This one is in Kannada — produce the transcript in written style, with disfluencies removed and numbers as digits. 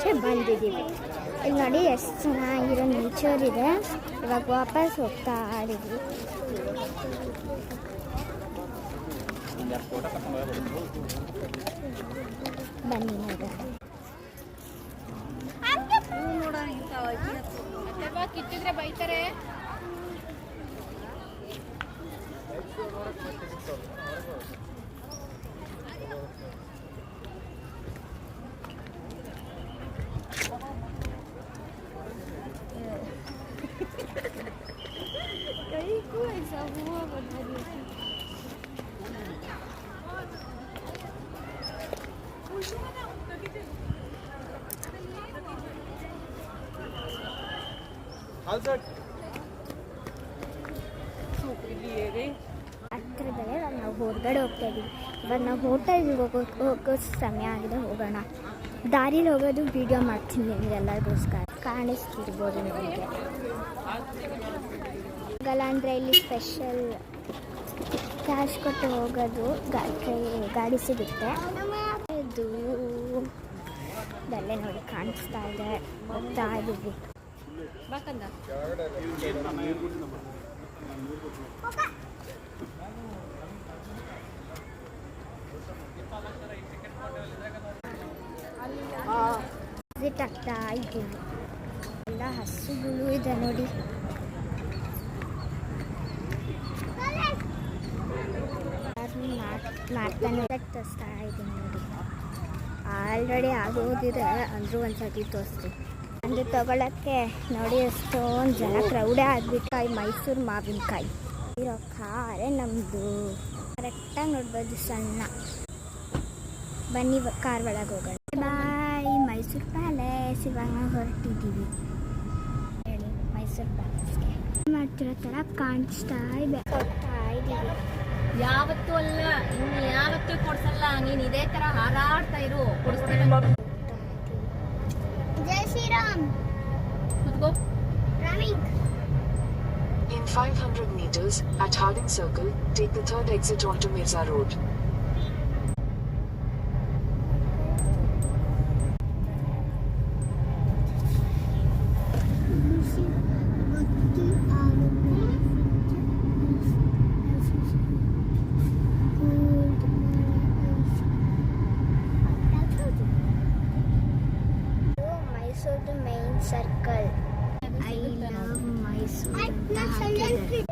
ಮುಂಚೆ ಬಂದಿದ್ದೀವಿ. ಇಲ್ಲಿ ನೋಡಿ ಎಷ್ಟು ಚೆನ್ನಾಗಿರೋ ನೇಚರ್ ಇದೆ. ಇವಾಗ ವಾಪಸ್ ಹೋಗ್ತಾ ಇದ್ದೀವಿ. ಬನ್ನಿ ನೋಡ ಕಿತ್ತಿದ್ರೆ ಬೈತಾರೆ. ಹತ್ತಿರದಲ್ಲೇ ನಾವು ಹೊರಗಡೆ ಹೋಗ್ತಾ ಇದ್ದೀವಿ. ಇವಾಗ ನಾವು ಹೋಟೆಲ್ಗೆ ಹೋಗೋ ಸಮಯ ಆಗಿದೆ, ಹೋಗೋಣ. ದಾರಿಲಿ ಹೋಗೋದು ವಿಡಿಯೋ ಮಾಡ್ತೀನಿ ನಿಮಗೆಲ್ಲರಿಗೋಸ್ಕರ. ಕಾಣಿಸ್ತಿರ್ಬೋದು ನಿಮಗೆ. ಆಗಲ್ಲ ಅಂದರೆ ಇಲ್ಲಿ ಸ್ಪೆಷಲ್ ಕ್ಯಾಶ್ ಕೊಟ್ಟು ಹೋಗೋದು ಗಾಡಿ ಸಿಗುತ್ತೆ. ಇದು ದಲ್ಲೇ ನೋಡಿ ಕಾಣಿಸ್ತಾ ಇದೆ, ಹೋಗ್ತಾ ಇದ್ದೀವಿ. ವಿಸಿಟ್ ಆಗ್ತಾ ಇದ್ದೀವಿ. ಎಲ್ಲ ಹಸುಗಳು ಇದೆ ನೋಡಿ. ಮಾಡ್ತಾನೆ ತೋರಿಸ್ತಾ ಇದ್ದೀನಿ ನೋಡಿ. ಆಲ್ರೆಡಿ ಆಗೋದಿದೆ ಅಂದರೂ ಒಂದ್ಸತಿ ತೋರಿಸ್ತೀನಿ. ಅಂದರೆ ತೊಗೊಳಕ್ಕೆ ನೋಡಿ ಎಷ್ಟೊಂದು ಜನ ಕ್ರೌಡೇ ಆಗಿಬಿಟ್ಟು. ಮೈಸೂರು ಮಾವಿನಕಾಯಿ ಇರೋ ಕಾರೇ ನಮ್ಮದು. ಕರೆಕ್ಟಾಗಿ ನೋಡ್ಬೋದು ಸಣ್ಣ. ಬನ್ನಿ ಕಾರ್ ಒಳಗೆ ಹೋಗೋಣ. ಬಾಯ್ ಮೈಸೂರು ಪ್ಯಾಲೇಸ್. ಇವಾಗ ನಾವು ಹೊರಟಿದ್ದೀವಿ ಹೇಳಿ ಮೈಸೂರು ಪ್ಯಾಲೇಸ್ಗೆ. ಮಾಡ್ತಿರೋ ಥರ ಕಾಣಿಸ್ತಾ ಇದೆ. ಹೋಗ್ತಾ ಇದ್ದೀವಿ. ಯಾವತ್ತೂ ಅಲ್ಲ, ಇನ್ನು ಯಾವತ್ತೂ ಕೊಡ್ಸಲ್ಲ. ನೀನು ಇದೇ ತರ ಹಾರಾಡ್ತಾ ಇರು, ಕೊಡಿಸ್ತೇನೆ. ಜೈ ಶ್ರೀರಾಮ್. ಕೂತ್ಕೋ. In 500 meters, at Harding Circle, take the third exit onto Mirza Road. Mysore, the main circle. I love Mysore.